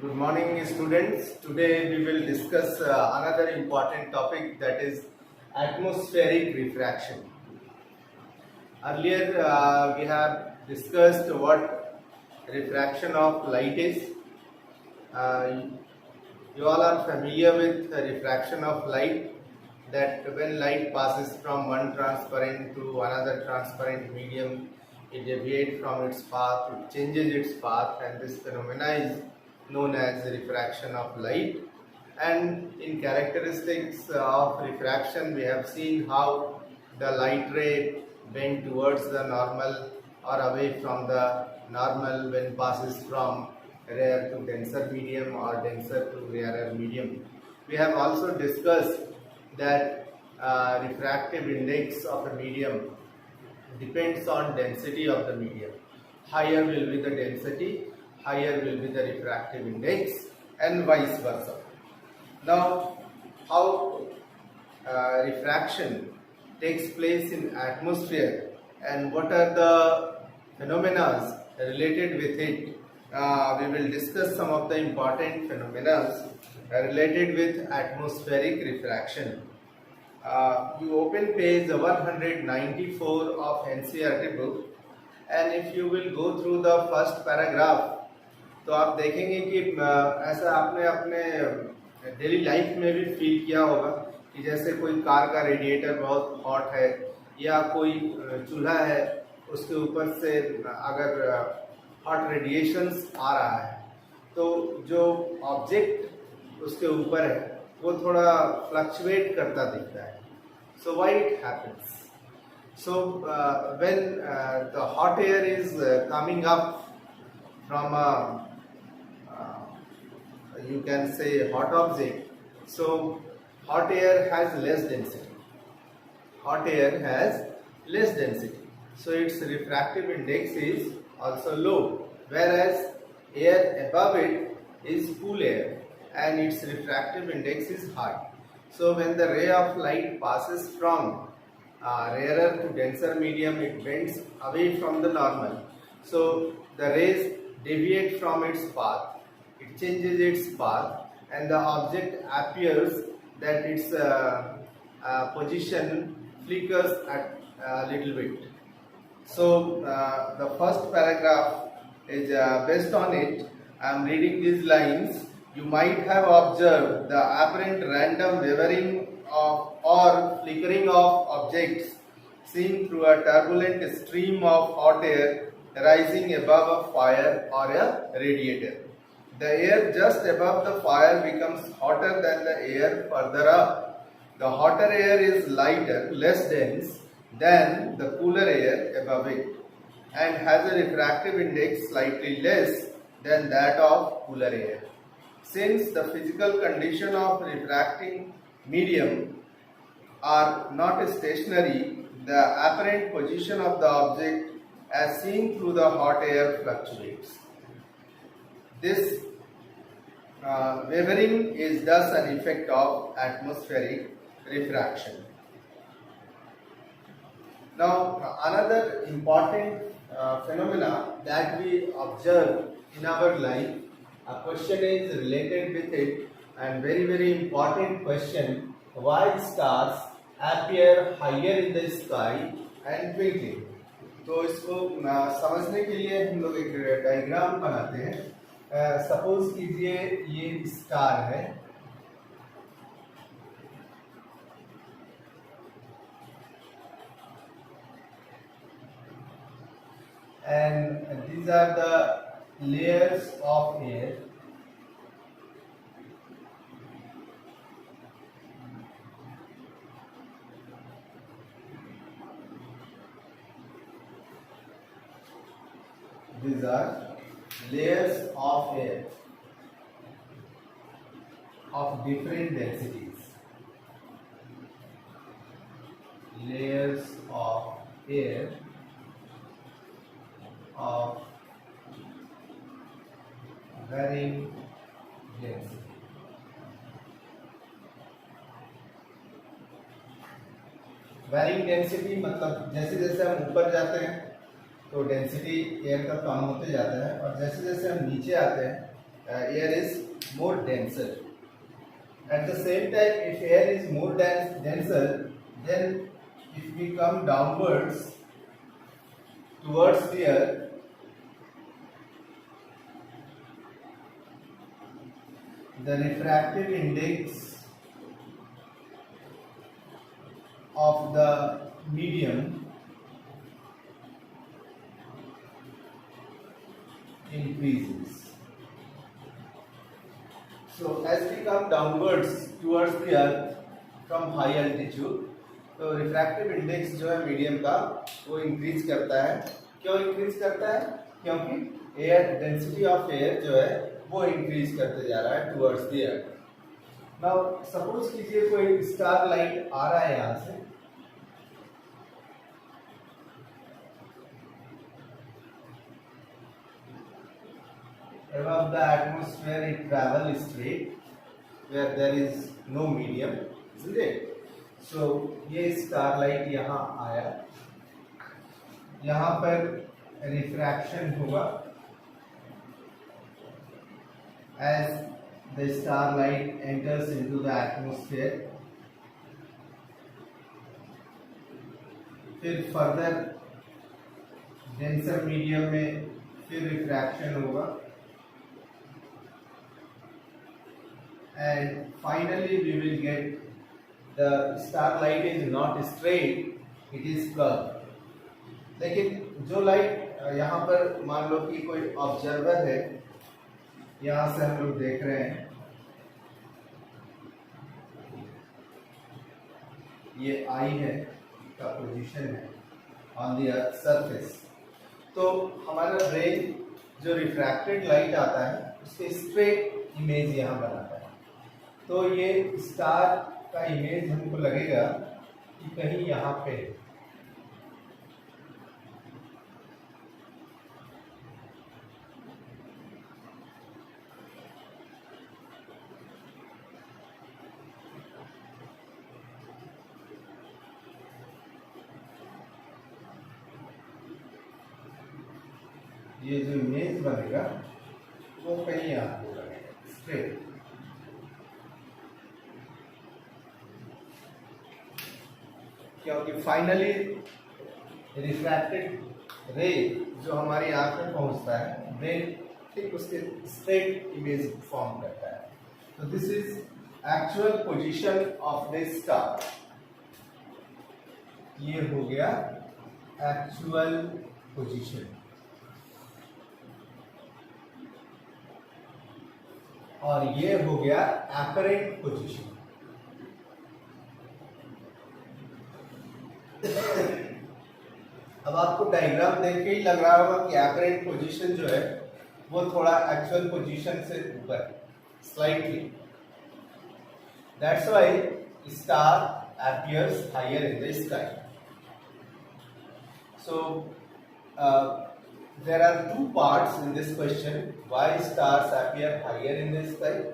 Good morning, students. Today we will discuss another important topic, that is atmospheric refraction. Earlier we have discussed what refraction of light is. Uh, you all are familiar with the refraction of light, that when light passes from one transparent to another transparent medium, it deviates from its path, it changes its path, and this phenomena is known as refraction of light. And in characteristics of refraction, we have seen how the light ray bend towards the normal or away from the normal when passes from rare to denser medium or denser to rarer medium. We have also discussed that refractive index of a medium depends on density of the medium. Higher will be the density, higher will be the refractive index, and vice versa. Now, how refraction takes place in atmosphere and what are the phenomena related with it, we will discuss some of the important phenomena related with atmospheric refraction. You open page 194 of NCERT book, and if you will go through the first paragraph, तो आप देखेंगे कि ऐसा आपने अपने daily life में भी feel किया होगा कि जैसे कोई कार का रेडिएटर बहुत हॉट है या कोई चूल्हा है, उसके ऊपर से अगर हॉट रेडिएशंस आ रहा है तो जो ऑब्जेक्ट उसके ऊपर है वो थोड़ा फ्लक्चुएट करता दिखता है. So why it happens? So when the hot air is coming up from you can say hot object, so hot air has less density. Hot air has less density, so its refractive index is also low, whereas air above it is cool air and its refractive index is high. So when the ray of light passes from rarer to denser medium, it bends away from the normal, so the rays deviate from its path, it changes its path, and the object appears that its position flickers at a little bit. So the first paragraph is based on it. I am reading these lines. You might have observed the apparent random wavering of or flickering of objects seen through a turbulent stream of hot air rising above a fire or a radiator. The air just above the fire becomes hotter than the air further up. The hotter air is lighter, less dense than the cooler air above it, and has a refractive index slightly less than that of cooler air. Since the physical condition of refracting medium are not stationary, the apparent position of the object as seen through the hot air fluctuates. This wavering is thus an effect of atmospheric refraction. Now, another important phenomena that we observe in our life, a question is related with it, and very important question: why stars appear higher in the sky and twinkling? तो इसको समझने के लिए हम लोग एक diagram बनाते हैं. सपोज कीजिए ये स्टार है and these are the layers of air. These are layers of air of different densities. Layers of air of varying density. Varying density मतलब जैसे जैसे हम ऊपर जाते हैं तो डेंसिटी एयर का कम होते जाता है, और जैसे जैसे हम नीचे आते हैं air is more denser. At the same time, if air is more denser, then if we come downwards towards the earth, the refractive index of the medium increases. So as we come downwards towards the earth from high altitude, तो refractive index जो है medium का वो increase करता है. क्यों increase करता है? क्योंकि एयर डेंसिटी ऑफ एयर जो है वो इंक्रीज करते जा रहा है towards the earth. Now suppose कीजिए कोई स्टार लाइट आ रहा है यहाँ से, above the atmosphere it travels straight where there is no medium, isn't it? So ये स्टारलाइट यहाँ आया, यहाँ पर रिफ्रैक्शन होगा as the starlight enters into the atmosphere. फिर फर्दर डेंसर मीडियम में फिर रिफ्रैक्शन होगा and finally we will get the starlight is not straight, it is curved. लेकिन जो लाइट यहाँ पर मान लो कि कोई ऑब्जर्वर है, यहाँ से हम लोग देख रहे हैं, ये आई है का पोजीशन है ऑन द अर्थ सरफेस. तो हमारा ब्रेन जो रिफ्रैक्टेड लाइट आता है उसके स्ट्रेट इमेज यहाँ बनाता है. तो ये स्टार का इमेज हमको लगेगा कि कहीं यहाँ पे ये जो इमेज बनेगा वो कहीं यहाँ पे लगेगा स्ट्रेट. क्योंकि फाइनली रिफ्रैक्टेड रे जो हमारी आंख में पहुंचता है, ब्रेन ठीक उसके स्ट्रेट इमेज फॉर्म करता है. तो this is actual position of the star. ये हो गया एक्चुअल पोजीशन और ये हो गया एपरेंट पोजीशन. अब आपको डायग्राम देख के ही लग रहा होगा कि एपरेंट पोजीशन जो है वो थोड़ा एक्चुअल पोजीशन से ऊपर slightly. That's why star appears higher in the sky. So there are two parts in this question. Why stars appear higher in the sky?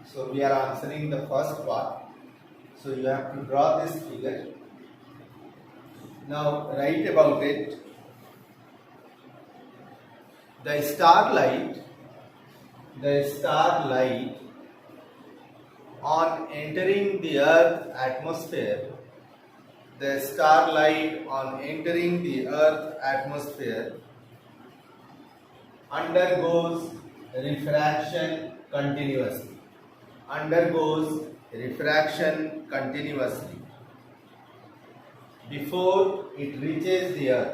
So we are answering the first part. So you have to draw this figure. Now write about it. The starlight on entering the Earth atmosphere, the starlight on entering the Earth atmosphere undergoes refraction continuously. Before it reaches the earth.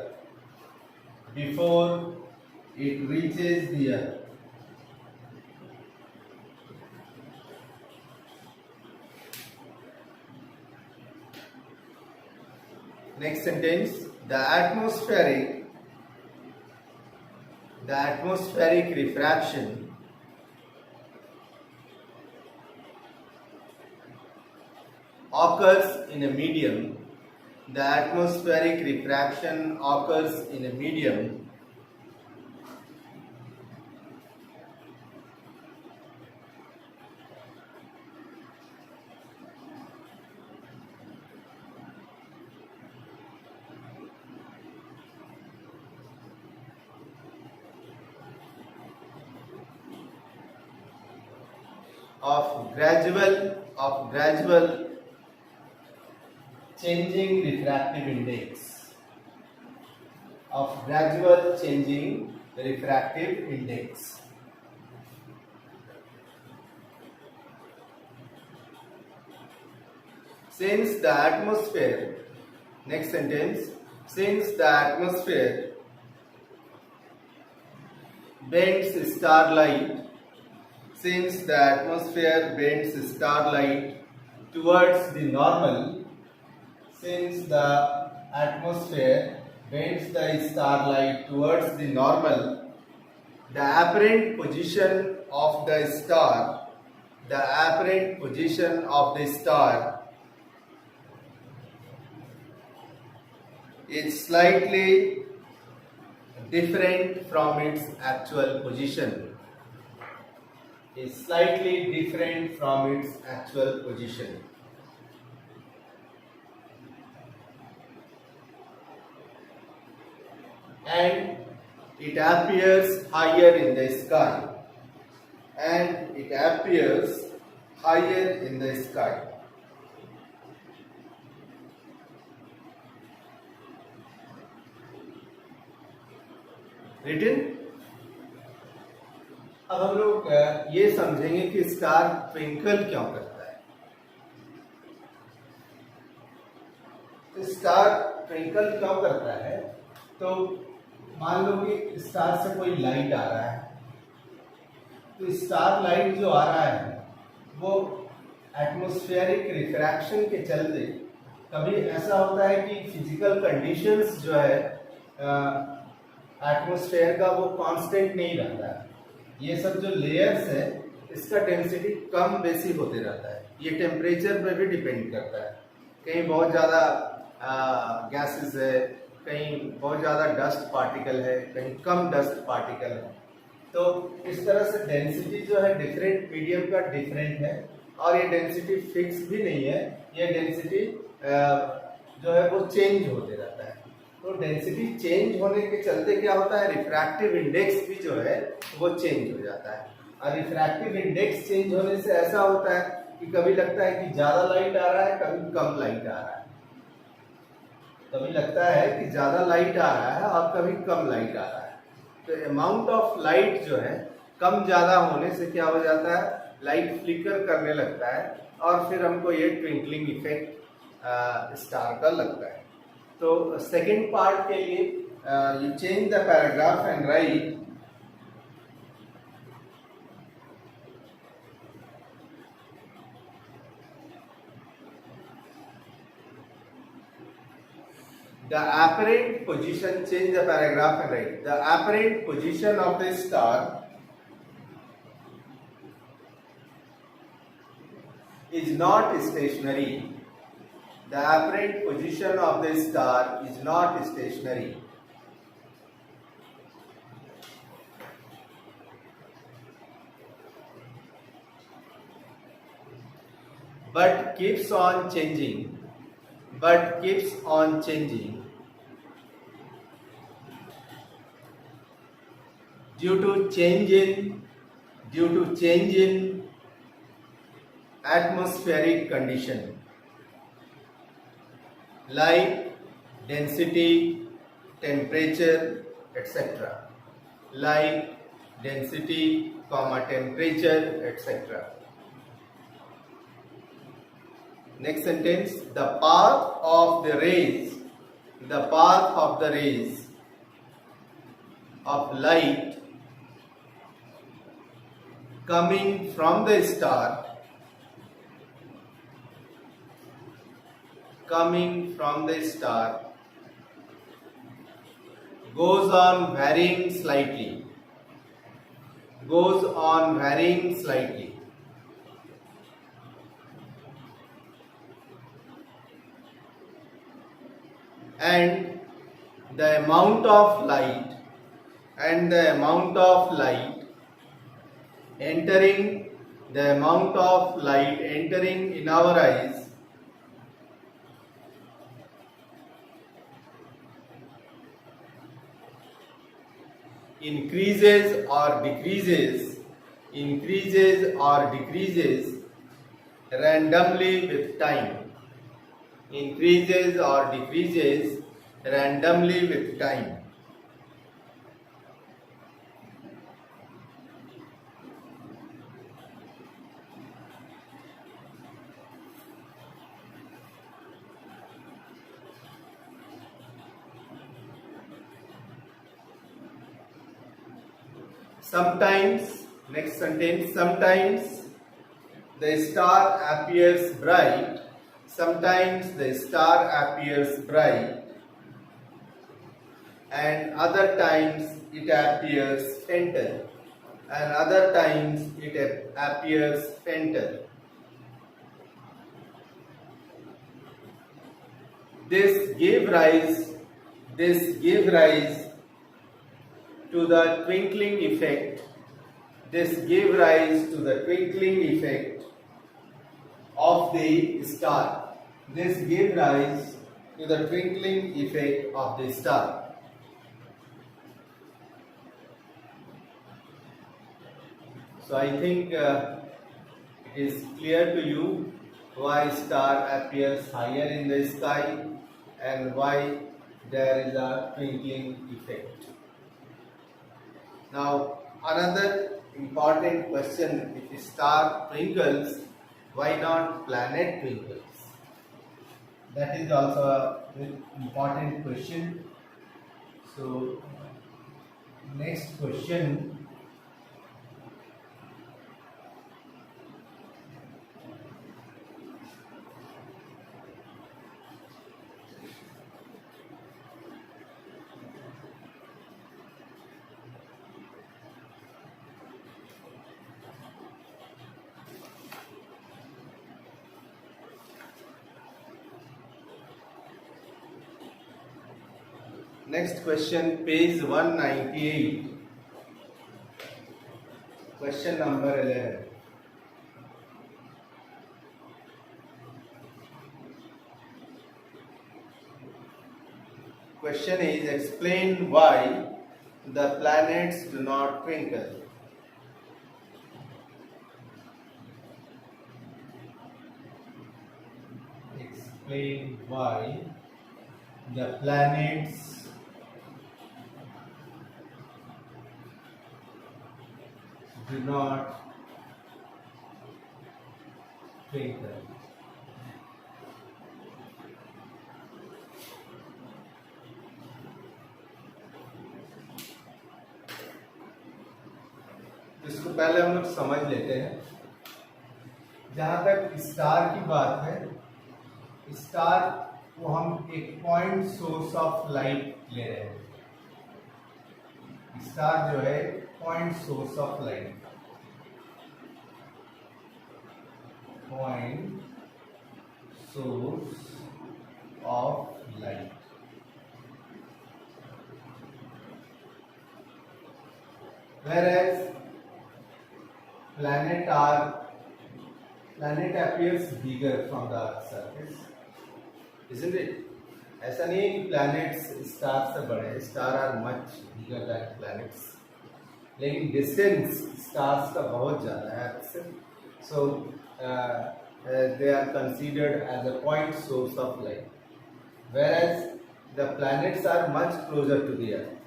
Next sentence, the atmospheric refraction occurs in a medium. The atmospheric refraction occurs in a medium of gradual changing refractive index, of gradual changing refractive index. Since the atmosphere, next sentence, since the atmosphere bends starlight, since the atmosphere bends starlight towards the normal, since the atmosphere bends the starlight towards the normal, the apparent position of the star, the apparent position of the star is slightly different from its actual position, is slightly different from its actual position. And it appears higher in the sky, and it appears higher in the sky. Written? अब हम लोग ये समझेंगे कि star twinkle क्यों करता है. Star twinkle क्यों करता है? तो मान लो कि स्टार से कोई लाइट आ रहा है, तो स्टार लाइट जो आ रहा है वो एटमॉस्फेरिक रिफ्रैक्शन के चलते कभी ऐसा होता है कि फिजिकल कंडीशंस जो है एटमॉस्फेयर का वो कांस्टेंट नहीं रहता है. ये सब जो लेयर्स है इसका डेंसिटी कम बेसी होते रहता है. ये टेम्परेचर पे भी डिपेंड करता है. कहीं बहुत ज़्यादा गैसेस है, कहीं बहुत ज़्यादा डस्ट पार्टिकल है, कहीं कम डस्ट पार्टिकल है. तो इस तरह से डेंसिटी जो है डिफरेंट मीडियम का डिफरेंट है, और ये डेंसिटी फिक्स भी नहीं है. ये डेंसिटी जो है वो चेंज होते रहता है. तो डेंसिटी चेंज होने के चलते क्या होता है, रिफ्रैक्टिव इंडेक्स भी जो है वो चेंज हो जाता है. और रिफ्रैक्टिव इंडेक्स चेंज होने से ऐसा होता है कि कभी लगता है कि ज़्यादा लाइट आ रहा है, कभी कम लाइट आ रहा है. कभी लगता है कि ज़्यादा लाइट आ रहा है और कभी कम लाइट आ रहा है. तो अमाउंट ऑफ लाइट जो है कम ज़्यादा होने से क्या हो जाता है, लाइट फ्लिकर करने लगता है, और फिर हमको ये ट्विंकलिंग इफेक्ट स्टार का लगता है. तो सेकेंड पार्ट के लिए you change the paragraph and right the apparent position, change the paragraph and write the apparent position of the star is not stationary. The apparent position of the star is not stationary. But keeps on changing. But keeps on changing due to change in atmospheric condition like density, temperature, etc. Like density, temperature, etc. Next sentence, the path of the rays of light coming from the star goes on varying slightly. And the amount of light entering in our eyes increases or decreases increases or decreases randomly with time. Increases or decreases randomly with time. Sometimes, next sentence, sometimes the star appears bright, sometimes the star appears bright, and other times it appears fainter, and other times it appears fainter. This gave rise to the twinkling effect. This gave rise to the twinkling effect of the star. This gave rise to the twinkling effect of the star. So I think it is clear to you why star appears higher in the sky and why there is a twinkling effect. Now another important question: if star twinkles, why not planet twinkles? That is also an important question. So next question: next question, page 198, question number 11. Question is, explain why the planets do not twinkle. Explain why the planets do not twinkle. इसको पहले हम लोग समझ लेते हैं। जहां तक star की बात है, स्टार को हम एक पॉइंट सोर्स ऑफ लाइट ले रहे हैं। स्टार जो है point source of light, point source of light. Whereas planet appears bigger from the Earth's surface, isn't it? ऐसा नहीं है कि planets स्टार से बड़े, star are much bigger than planets, लेकिन डिस्टेंस स्टार्स का बहुत ज़्यादा है Earth से, so they are considered as a point source of light, whereas the planets are much closer to the Earth.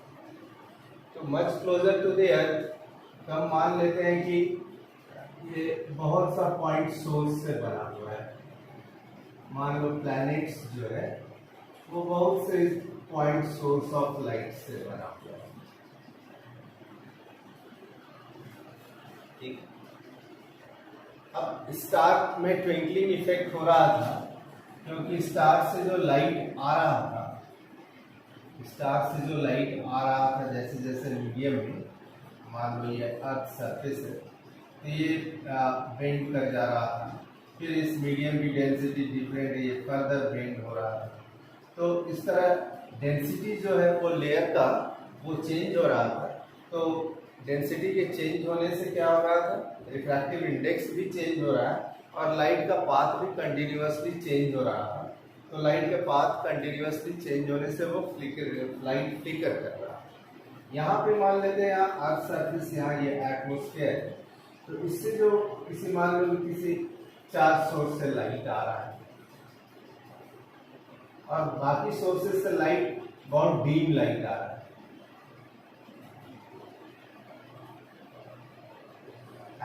तो much closer to the earth हम मान लेते हैं कि ये बहुत सा पॉइंट सोर्स से बना हुआ है। मान लो प्लैनेट्स जो है वो बहुत से पॉइंट सोर्स ऑफ लाइट से बना हुआ है। ठीक, अब स्टार में ट्विंकलिंग इफेक्ट हो रहा था क्योंकि स्टार से जो लाइट आ रहा था, स्टार से जो लाइट आ रहा था, जैसे जैसे मीडियम में, मान लो ये अर्थ सरफेस है तो ये बेंड कर जा रहा था, फिर इस मीडियम की डेंसिटी डिफरेंट है, ये फर्दर बेंड हो रहा था। तो इस तरह डेंसिटी जो है वो लेयर का वो चेंज हो रहा था। तो डेंसिटी के चेंज होने से क्या हो रहा था, रिफ्रैक्टिव इंडेक्स भी चेंज हो रहा है और लाइट का पाथ भी कंटिन्यूअसली चेंज हो रहा था। तो लाइट का पाथ कंटिन्यूअसली चेंज होने से वो लाइट फ्लिकर कर रहा है। यहाँ पे मान लेते हैं यहाँ अर्थ सरफेस, यहाँ ये एटमॉस्फेयर है, तो इससे जो किसी मान लो किसी चार्ज सोर्स से लाइट आ रहा है और बाकी सोर्सेस से लाइट बहुत डीम लाइट आ रहा है।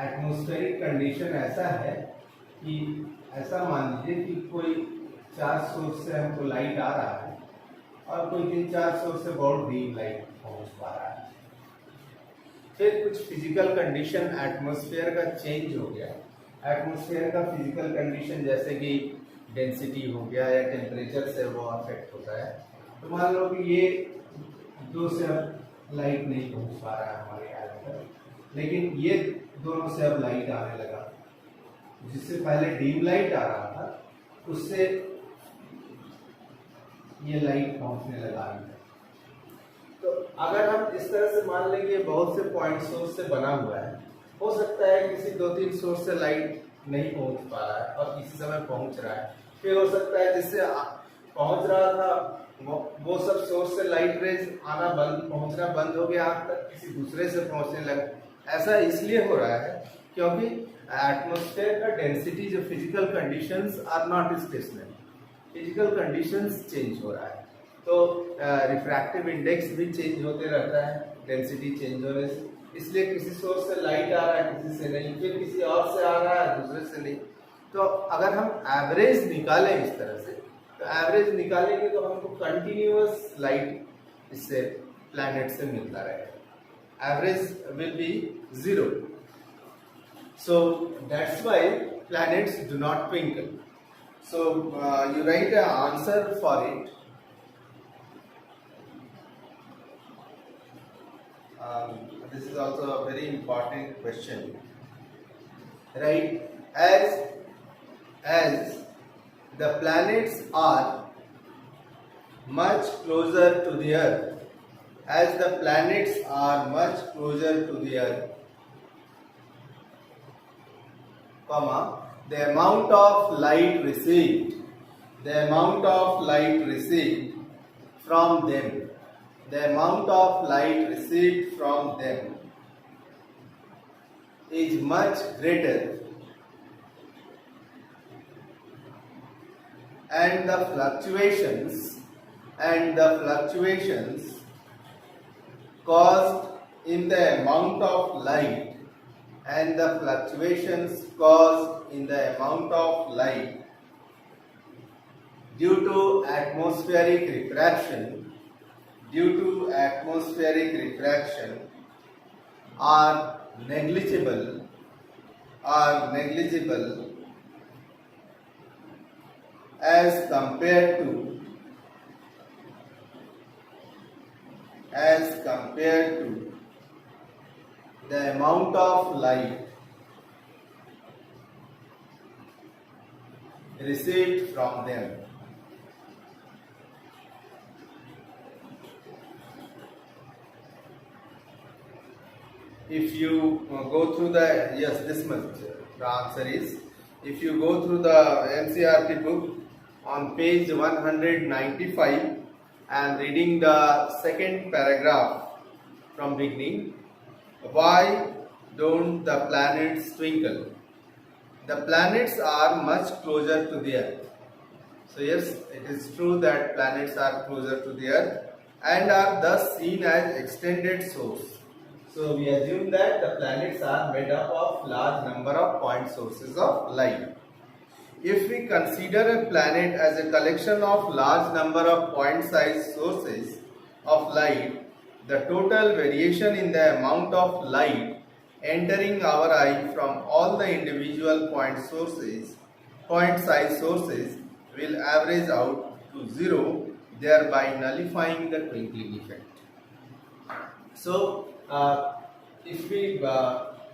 एटमॉस्फेरिक कंडीशन ऐसा है कि ऐसा मान लीजिए कि कोई चार्ज सोर्स से हमको लाइट आ रहा है और कोई 3-4 सोर्स से बहुत डीम लाइट पहुंच पा रहा है। फिर कुछ फिजिकल कंडीशन एटमॉस्फेयर का चेंज हो गया। एटमॉस्फेयर का फिजिकल कंडीशन जैसे कि डेंसिटी हो गया या टेम्परेचर से वो अफेक्ट होता है। तो मान लो कि ये 2 से अब लाइट नहीं पहुंच पा रहा है हमारे आर्थ पर, लेकिन ये दोनों से अब लाइट आने लगा। जिससे पहले डीम लाइट आ रहा था उससे ये लाइट पहुंचने लगा। तो अगर हम इस तरह से मान लेंगे बहुत से पॉइंट सोर्स से बना हुआ है, हो सकता है किसी 2-3 सोर्स से लाइट नहीं पहुंच पा रहा है और किसी समय पहुंच रहा है। फिर हो सकता है जिससे पहुंच रहा था वो सब सोर्स से लाइट रेज पहुंचना बंद हो गया, आग तक किसी दूसरे से पहुंचने लगा। ऐसा इसलिए हो रहा है क्योंकि एटमॉस्फेयर का डेंसिटी जो physical conditions are not stationary, physical conditions change हो रहा है। तो रिफ्रैक्टिव इंडेक्स भी चेंज होते रहता है डेंसिटी चेंज होने से। इसलिए किसी सोर्स से लाइट आ रहा है, किसी से नहीं, फिर किसी और से आ रहा है, दूसरे से नहीं। तो अगर हम एवरेज निकालें इस तरह से, तो एवरेज निकालेंगे तो हमको कंटिन्यूअस लाइट इससे प्लैनेट से मिलता रहेगा। Average will be 0. So that's why planets do not twinkle. So you write an answer for it. This is also a very important question. Right? As the planets are much closer to the Earth, as the planets are much closer to the Earth, the amount of light received from them, is much greater, and the fluctuations caused in the amount of light due to atmospheric refraction are negligible as compared to the amount of light received from them. If you go through this much, the answer is, if you go through the NCERT book on page 195 and reading the second paragraph from beginning, why don't the planets twinkle? The planets are much closer to the Earth. So yes, it is true that planets are closer to the Earth and are thus seen as extended source. So we assume that the planets are made up of large number of point sources of light. If we consider a planet as a collection of large number of point size sources of light, the total variation in the amount of light entering our eye from all the individual point size sources will average out to 0, thereby nullifying the twinkling effect. So if we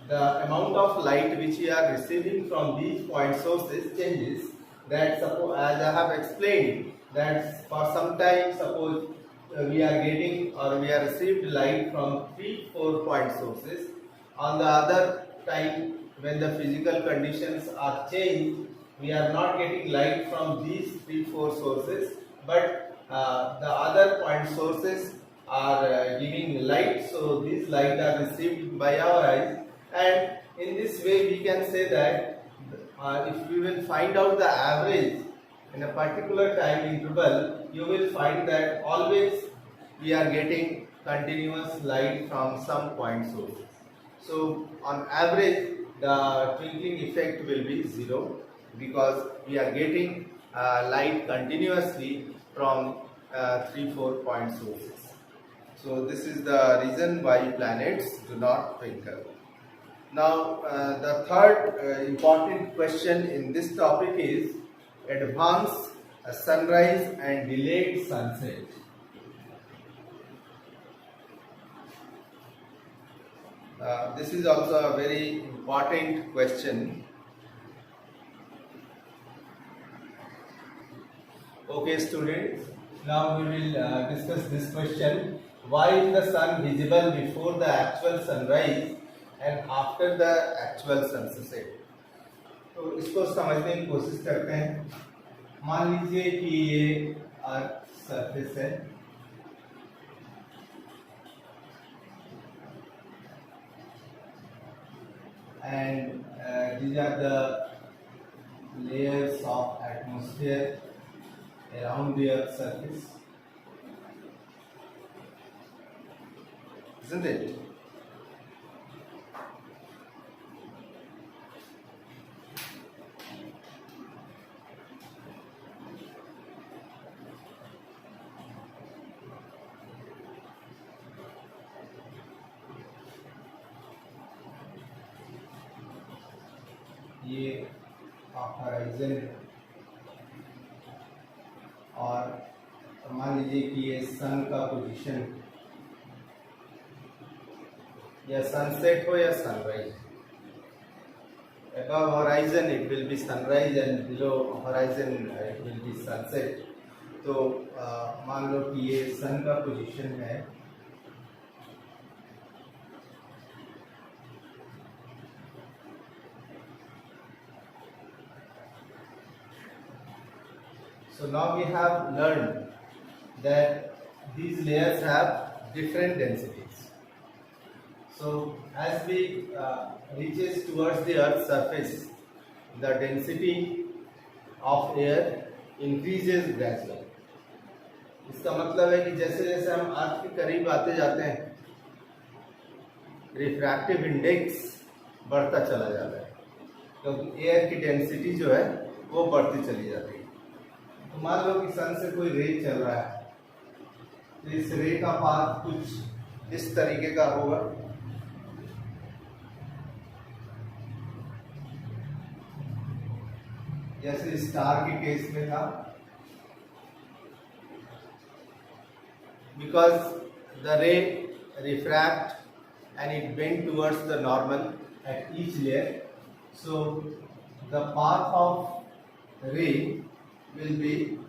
the amount of light which we are receiving from these point sources changes, that suppose, as I have explained, that for some time suppose we are getting or we are received light from 3-4 point sources. On the other time, when the physical conditions are changed, we are not getting light from these 3-4 sources, but the other point sources are giving light. So these light are received by our eyes, and in this way we can say that if we will find out the average in a particular time interval, you will find that always we are getting continuous light from some point source. So on average the twinkling effect will be 0 because we are getting light continuously from 3-4 point sources. So this is the reason why planets do not twinkle. Now the third important question in this topic is advanced sunrise and delayed sunset. This is also a very important question. Okay students, now we will discuss this question. Why is the sun visible before the actual sunrise and after the actual sunset? तो इसको समझने की कोशिश करते हैं. मान लीजिए कि ये अर्थ सरफेस है and these are the layers of atmosphere around the earth's surface, isn't it? ये हॉराइजन और मान लीजिए कि ये सन का पोजीशन या सनसेट हो या sunrise. above horizon it will be sunrise and below horizon it will be sunset. तो मान लो कि ये सन का पोजीशन है So now we have learned that these layers have different densities. So as we reaches towards the Earth's surface, the density of air increases gradually. इसका मतलब है कि जैसे जैसे हम अर्थ के करीब आते जाते हैं, रिफ्रैक्टिव इंडेक्स बढ़ता चला जाता है क्योंकि एयर की डेंसिटी जो है वो बढ़ती चली जाती है. तो मान लो कि सन से कोई रे चल रहा है, तो इस रे का पाथ कुछ इस तरीके का होगा. जैसे स्टार के केस में था, because the ray refract and it bend towards the normal at each layer, so the path of ray will be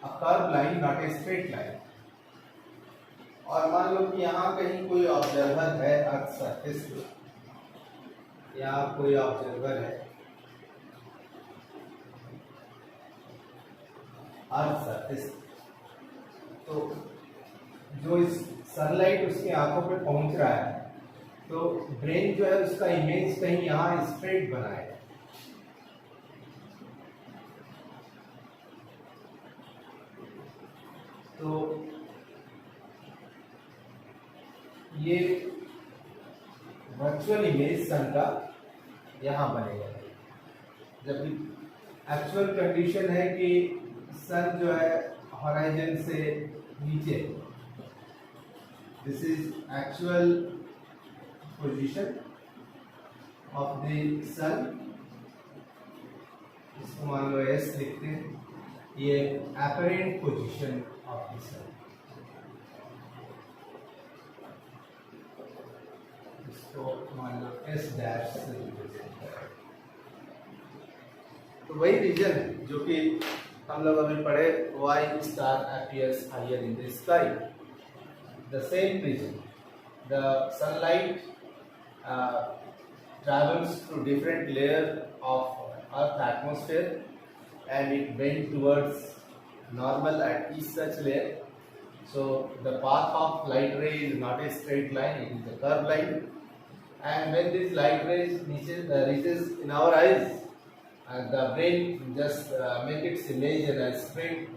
a curved line, not a straight line. और मान लो कि यहाँ कहीं कोई ऑब्जर्वर है अर्थ सरफेस पे, यहाँ कोई ऑब्जर्वर है अर्थ सरफेस, तो जो इस सनलाइट उसकी आंखों पे पहुंच रहा है, तो ब्रेन जो है उसका इमेज कहीं यहाँ स्ट्रेट बना है. तो ये वर्चुअल इमेज सन का यहाँ बनेगा, जबकि एक्चुअल कंडीशन है कि सन जो है हॉराइजन से नीचे. This is actual position of the sun. इसको मान लो एस लिखते हैं. ये apparent position of the sun. इसको मान लो एस डैश से रिप्रेजेंट करें. तो वही रीजन जो कि हम लोग अभी पढ़े, why star appears higher in the sky. The same reason. The sunlight travels through different layers of Earth atmosphere and it bends towards normal at each such layer. So the path of light ray is not a straight line, it is a curved line, and when this light rays reaches in our eyes, and the brain just make its image in a straight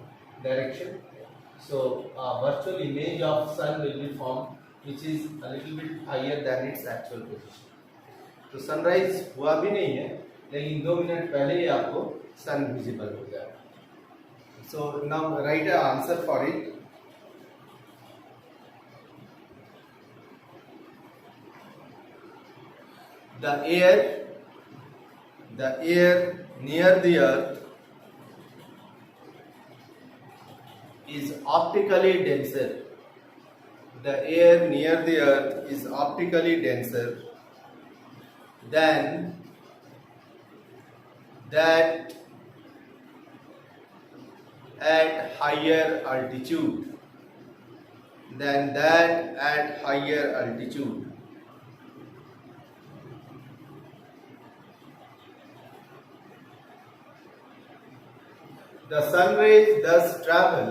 direction. So a virtual image of sun will be formed, which is a little bit higher than its actual position. तो sunrise हुआ भी नहीं है, लेकिन 2 minute पहले ही आपको सन visible हो जाएगा. So now right a answer for it. The air near the earth is optically denser. The air near the earth is optically denser than that at higher altitude. Than that at higher altitude. The sun rays thus travel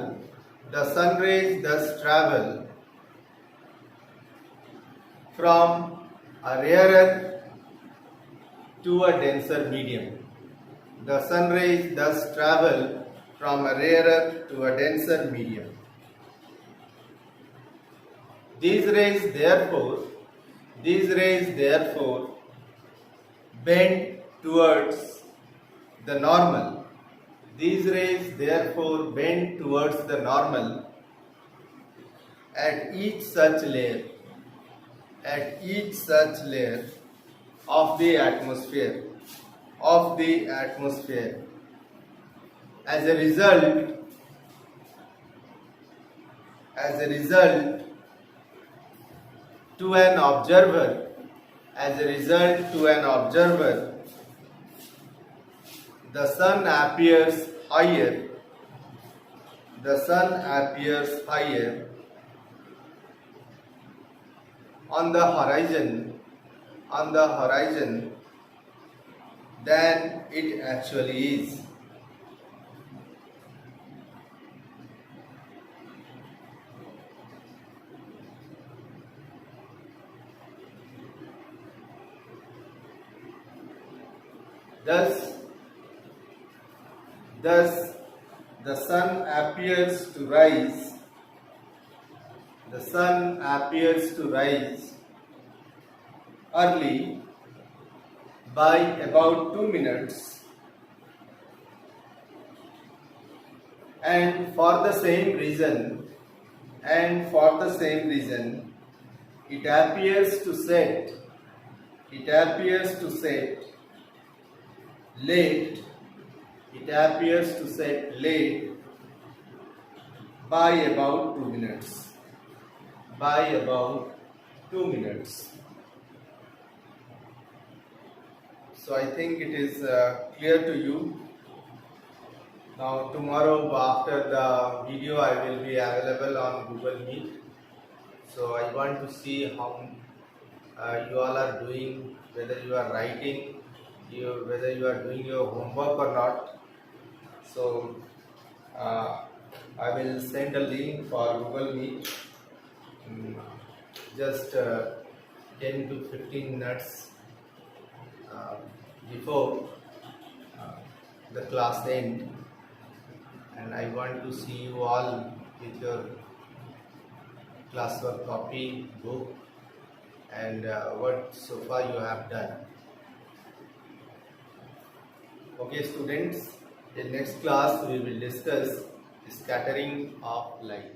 from a rarer to a denser medium. The sun rays thus travel from a rarer to a denser medium. These rays therefore bend towards the normal. These rays therefore bend towards the normal at each such layer of the atmosphere. As a result, to an observer, the sun appears higher. On the horizon than it actually is. Thus, the sun appears to rise. Early by about 2 minutes, and for the same reason, it appears to set late by about 2 minutes. So I think it is clear to you. Now tomorrow after the video I will be available on Google Meet. So I want to see how you all are doing, whether you are writing, whether you are doing your homework or not. So I will send a link for Google Meet just 10 to 15 minutes before the class end, and I want to see you all with your classwork copy, book, and what so far you have done. Okay students, in next class we will discuss scattering of light.